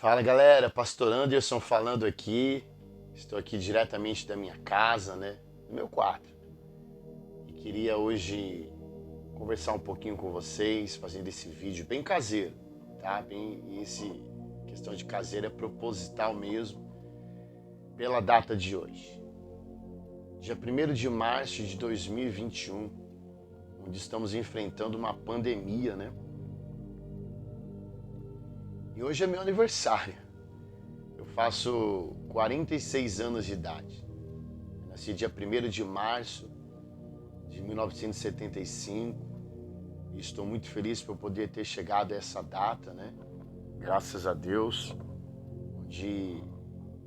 Fala galera, Pastor Anderson falando aqui. Estou aqui diretamente da minha casa, do meu quarto. E queria hoje conversar um pouquinho com vocês, fazendo esse vídeo bem caseiro, tá? Esse questão de caseiro é proposital mesmo, pela data de hoje. Dia 1º de março de 2021, onde estamos enfrentando uma pandemia, E hoje é meu aniversário. Eu faço 46 anos de idade. Eu nasci dia 1º de março de 1975 e estou muito feliz por poder ter chegado a essa data, Graças a Deus, onde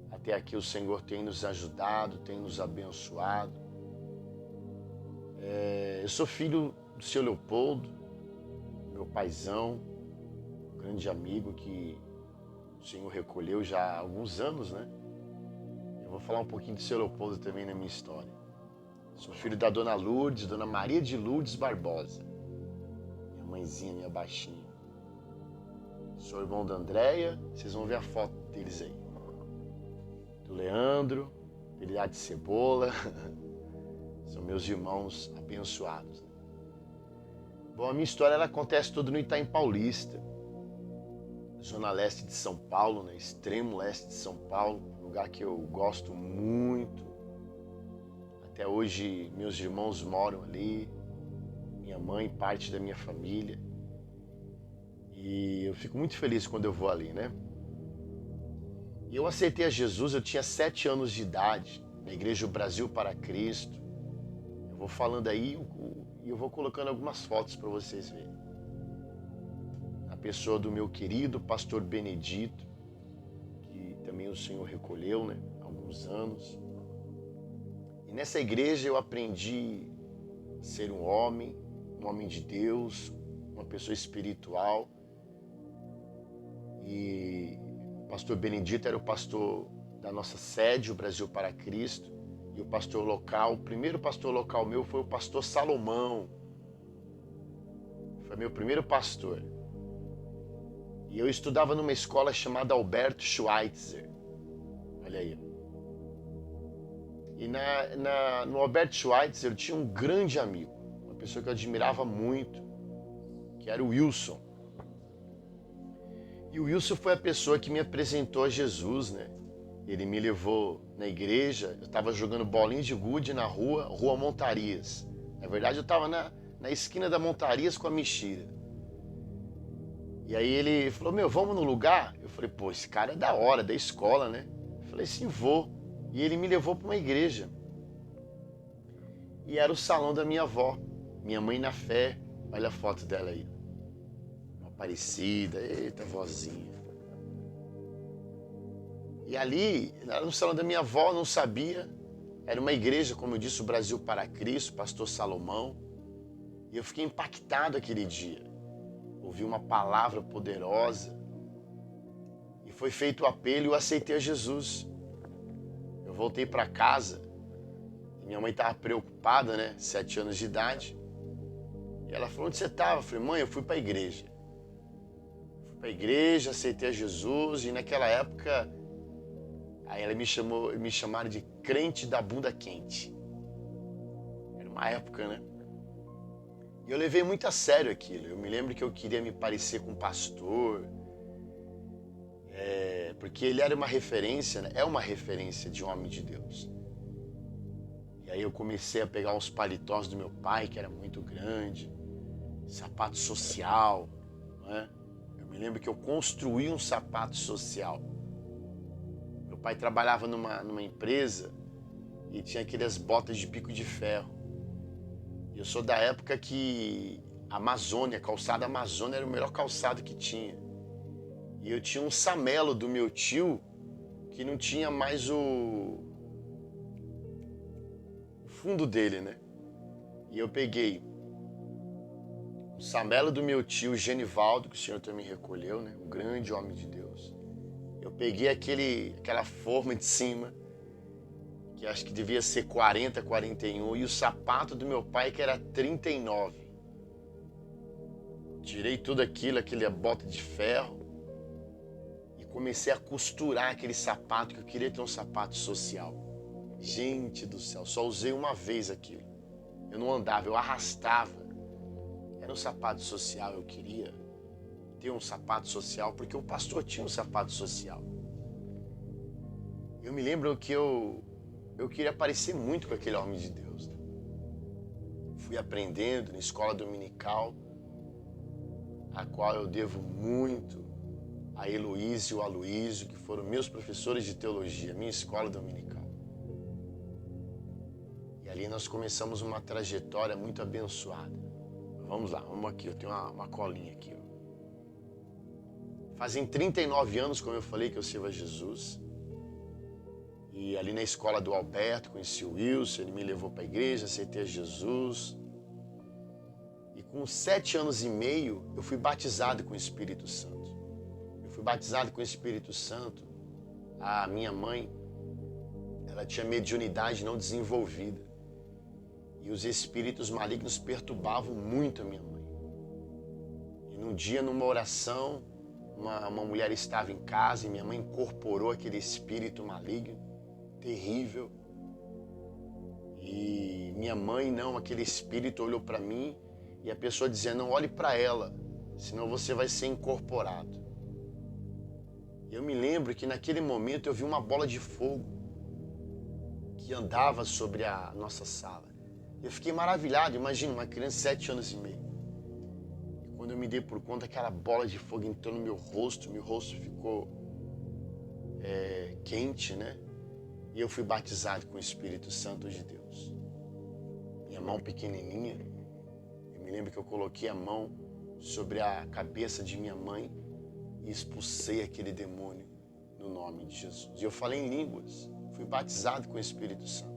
até aqui o Senhor tem nos ajudado, tem nos abençoado. Eu sou filho do seu Leopoldo, meu paizão, um grande amigo que o Senhor recolheu já há alguns anos, Eu vou falar um pouquinho do seu Leopoldo também na minha história. Sou filho da Dona Lourdes, Dona Maria de Lourdes Barbosa. Minha mãezinha, minha baixinha. Sou irmão da Andréia, vocês vão ver a foto deles aí. Do Leandro, Pilar de Cebola. São meus irmãos abençoados. Bom, a minha história ela acontece toda no Itaim Paulista, zona leste de São Paulo, extremo leste de São Paulo, lugar que eu gosto muito. Até hoje meus irmãos moram ali, minha mãe, parte da minha família. E eu fico muito feliz quando eu vou ali, E eu aceitei a Jesus, eu tinha 7 anos de idade, na Igreja Brasil para Cristo. Eu vou falando aí e eu vou colocando algumas fotos para vocês verem. A pessoa do meu querido pastor Benedito, que também o Senhor recolheu, há alguns anos. E nessa igreja eu aprendi a ser um homem de Deus, uma pessoa espiritual. E o pastor Benedito era o pastor da nossa sede, o Brasil para Cristo. E o pastor local, o primeiro pastor local meu foi o pastor Salomão. Foi meu primeiro pastor. E eu estudava numa escola chamada Alberto Schweitzer. Olha aí. E no Alberto Schweitzer eu tinha um grande amigo, uma pessoa que eu admirava muito, que era o Wilson. E o Wilson foi a pessoa que me apresentou a Jesus, Ele me levou na igreja, eu estava jogando bolinha de gude na Rua Montarias. Na verdade eu estava na esquina da Montarias com a Mexira. E aí ele falou, vamos no lugar? Eu falei, esse cara é da hora, da escola, Eu falei, sim, vou. E ele me levou para uma igreja. E era o salão da minha avó, minha mãe na fé. Olha a foto dela aí. Uma Aparecida, eita vozinha. E ali, no salão da minha avó, eu não sabia. Era uma igreja, como eu disse, o Brasil para Cristo, pastor Salomão. E eu fiquei impactado aquele dia. Ouvi uma palavra poderosa. E foi feito o apelo e eu aceitei a Jesus. Eu voltei para casa. E minha mãe estava preocupada, 7 anos de idade. E ela falou, onde você estava? Eu falei, mãe, eu fui para a igreja. Fui para a igreja, aceitei a Jesus. E naquela época, aí ela me chamaram de crente da bunda quente. Era uma época, E eu levei muito a sério aquilo. Eu me lembro que eu queria me parecer com um pastor. Porque ele era uma referência, é uma referência de homem de Deus. E aí eu comecei a pegar uns paletós do meu pai, que era muito grande, sapato social, Eu me lembro que eu construí um sapato social. Meu pai trabalhava numa empresa e tinha aquelas botas de pico de ferro. E eu sou da época que a Amazônia, a calçada Amazônia era o melhor calçado que tinha. E eu tinha um Samelo do meu tio que não tinha mais o fundo dele, E eu peguei um Samelo do meu tio Genivaldo, que o Senhor também recolheu, Um grande homem de Deus. Eu peguei aquela forma de cima, que acho que devia ser 40, 41, e o sapato do meu pai, que era 39. Tirei tudo aquilo, aquela bota de ferro, e comecei a costurar aquele sapato, que eu queria ter um sapato social. Gente do céu, só usei uma vez aquilo. Eu não andava, eu arrastava. Era um sapato social, eu queria ter um sapato social, porque o pastor tinha um sapato social. Eu me lembro que eu queria parecer muito com aquele homem de Deus. Né? Fui aprendendo na escola dominical, a qual eu devo muito a Heloísa e o Aloísio, que foram meus professores de teologia, minha escola dominical. E ali nós começamos uma trajetória muito abençoada. Vamos lá, vamos aqui, eu tenho uma colinha aqui. Ó. Fazem 39 anos, como eu falei, que eu sirvo a Jesus. E ali na escola do Alberto, conheci o Wilson, ele me levou para a igreja, aceitei a Jesus. E com 7 anos e meio, eu fui batizado com o Espírito Santo. Eu fui batizado com o Espírito Santo. A minha mãe, ela tinha mediunidade não desenvolvida. E os espíritos malignos perturbavam muito a minha mãe. E num dia, numa oração, uma mulher estava em casa e minha mãe incorporou aquele espírito maligno, terrível. E minha mãe, não, aquele espírito olhou para mim e a pessoa dizia, não olhe para ela, senão você vai ser incorporado. E eu me lembro que naquele momento eu vi uma bola de fogo que andava sobre a nossa sala. Eu fiquei maravilhado, imagina, uma criança de 7 anos e meio. E quando eu me dei por conta, aquela bola de fogo entrou no meu rosto ficou quente, né? E eu fui batizado com o Espírito Santo de Deus. Minha mão pequenininha, eu me lembro que eu coloquei a mão sobre a cabeça de minha mãe e expulsei aquele demônio no nome de Jesus. E eu falei em línguas, fui batizado com o Espírito Santo.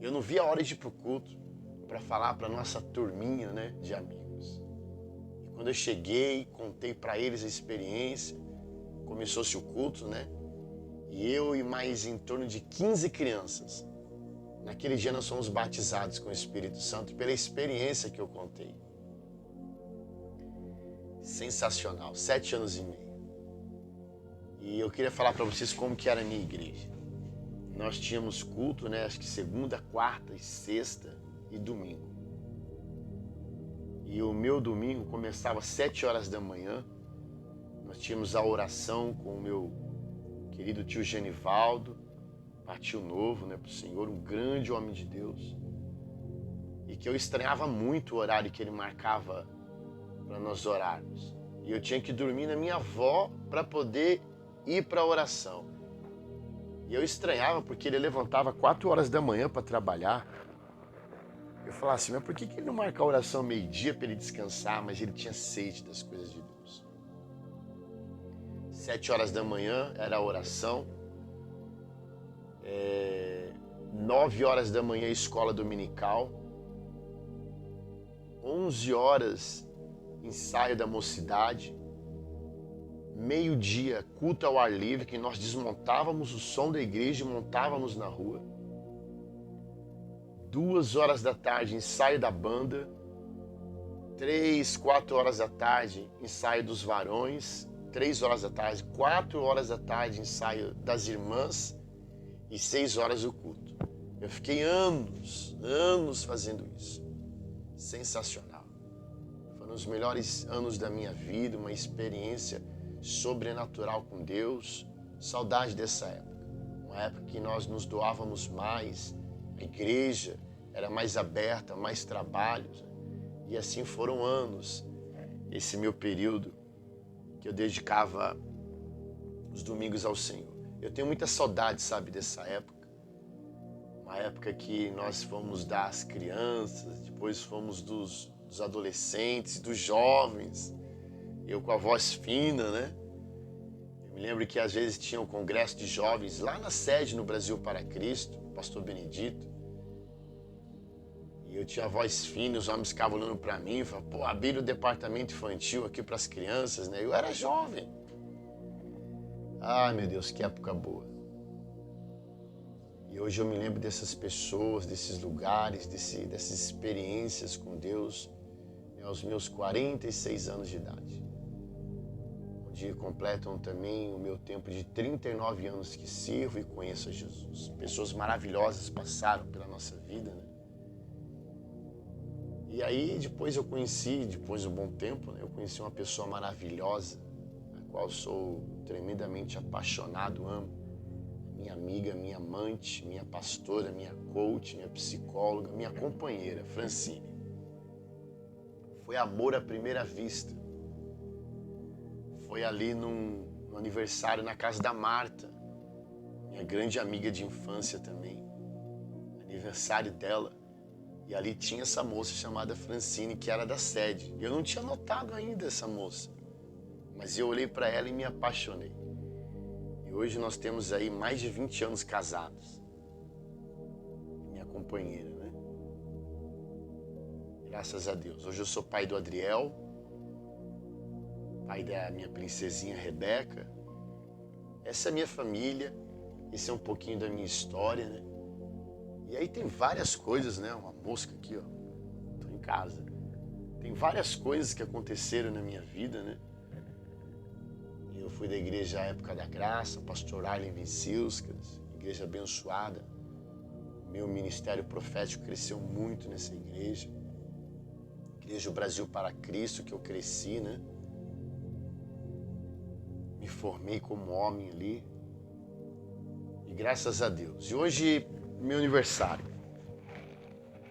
Eu não vi a hora de ir para o culto para falar para a nossa turminha, né, de amigos. E quando eu cheguei, contei para eles a experiência, começou-se o culto, né? E eu e mais em torno de 15 crianças, naquele dia nós fomos batizados com o Espírito Santo pela experiência que eu contei. Sensacional, 7 anos e meio. E eu queria falar para vocês como que era a minha igreja. Nós tínhamos culto, né? Acho que segunda, quarta e sexta e domingo. E o meu domingo começava às 7 horas da manhã. Nós tínhamos a oração com o meu querido tio Genivaldo, partiu novo, né, para o Senhor, um grande homem de Deus. E que eu estranhava muito o horário que ele marcava para nós orarmos. E eu tinha que dormir na minha avó para poder ir para a oração. E eu estranhava porque ele levantava 4 horas da manhã para trabalhar. Eu falava assim, mas por que ele não marca a oração meio-dia para ele descansar? Mas ele tinha sede das coisas de Deus. 7 horas da manhã era a oração. 9 horas da manhã escola dominical. 11 horas ensaio da mocidade. Meio-dia, culto ao ar livre, que nós desmontávamos o som da igreja e montávamos na rua. 2 horas da tarde, ensaio da banda. 3, 4 horas da tarde, ensaio dos varões. 3 horas da tarde, 4 horas da tarde, ensaio das irmãs. E 6 horas o culto. Eu fiquei anos fazendo isso. Sensacional. Foram os melhores anos da minha vida, uma experiência sobrenatural com Deus, saudade dessa época, uma época que nós nos doávamos mais, a igreja era mais aberta, mais trabalhos, e assim foram anos, esse meu período que eu dedicava os domingos ao Senhor. Eu tenho muita saudade, sabe, dessa época, uma época que nós fomos das crianças, depois fomos dos adolescentes, dos jovens, eu com a voz fina, né? Eu me lembro que às vezes tinha um congresso de jovens lá na sede no Brasil para Cristo, pastor Benedito. E eu tinha a voz fina, os homens ficavam olhando para mim e falavam, pô, abriram o departamento infantil aqui para as crianças, né? Eu era jovem. Ai, meu Deus, que época boa. E hoje eu me lembro dessas pessoas, desses lugares, dessas experiências com Deus, aos meus 46 anos de idade. onde completam também o meu tempo de 39 anos que sirvo e conheço a Jesus. Pessoas maravilhosas passaram pela nossa vida, né? E aí depois depois de um bom tempo, né, eu conheci uma pessoa maravilhosa, a qual sou tremendamente apaixonado, amo. Minha amiga, minha amante, minha pastora, minha coach, minha psicóloga, minha companheira, Francine. Foi amor à primeira vista. Foi ali no aniversário na casa da Marta, minha grande amiga de infância também. Aniversário dela. E ali tinha essa moça chamada Francine, que era da sede. Eu não tinha notado ainda essa moça, mas eu olhei para ela e me apaixonei. E hoje nós temos aí mais de 20 anos casados. Minha companheira, né? Graças a Deus. Hoje eu sou pai do Adriel, pai da minha princesinha Rebeca. Essa é a minha família, esse é um pouquinho da minha história, né? E aí tem várias coisas, né? Uma mosca aqui, ó. Tô em casa. Tem várias coisas que aconteceram na minha vida, né? Eu fui da igreja Época da Graça, pastor Arlen Vincilskas, igreja abençoada. Meu ministério profético cresceu muito nessa igreja. Igreja Brasil para Cristo, que eu cresci, né? Me formei como homem ali. E graças a Deus. E hoje, meu aniversário.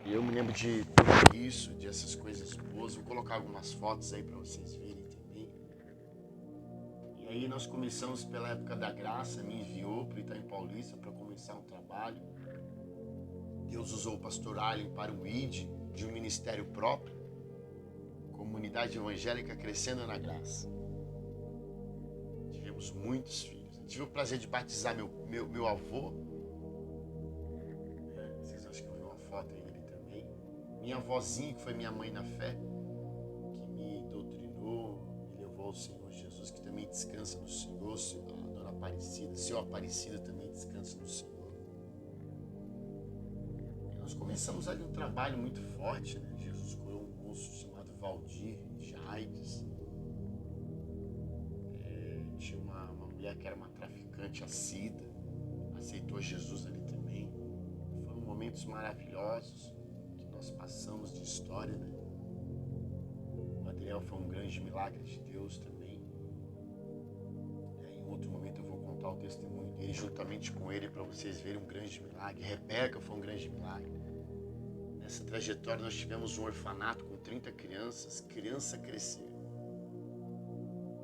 E eu me lembro de tudo isso, de essas coisas boas. Vou colocar algumas fotos aí para vocês verem também. E aí nós começamos pela Época da Graça, me enviou para Itaim Paulista para começar um trabalho. Deus usou o pastor Arlen para o ID de um ministério próprio. Comunidade evangélica crescendo na graça. Tivemos muitos filhos. Tive o prazer de batizar meu avô. Vocês acham que eu vi uma foto aí dele também. Minha avózinha, que foi minha mãe na fé, que me doutrinou, me levou ao Senhor Jesus, que também descansa no Senhor. A dona Aparecida, seu Aparecida também descansa no Senhor. E nós começamos ali um trabalho muito forte, né? Jesus curou um moço chamado Valdir, de AIDS. Tinha uma mulher que era uma traficante assídua, aceitou Jesus ali também. Foram momentos maravilhosos que nós passamos de história, né? O Adriel foi um grande milagre de Deus também. Em outro momento eu vou contar o testemunho dele juntamente com ele para vocês verem um grande milagre. Rebeca foi um grande milagre. Nessa trajetória nós tivemos um orfanato com 30 crianças, criança crescer.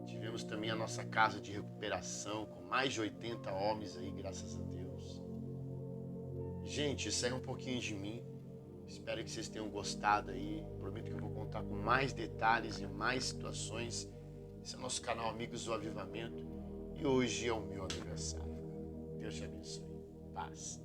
Tivemos também a nossa casa de recuperação com mais de 80 homens aí, graças a Deus. Gente, isso aí é um pouquinho de mim. Espero que vocês tenham gostado aí. Prometo que eu vou contar com mais detalhes e mais situações. Esse é o nosso canal Amigos do Avivamento e hoje é o meu aniversário. Deus te abençoe. Paz.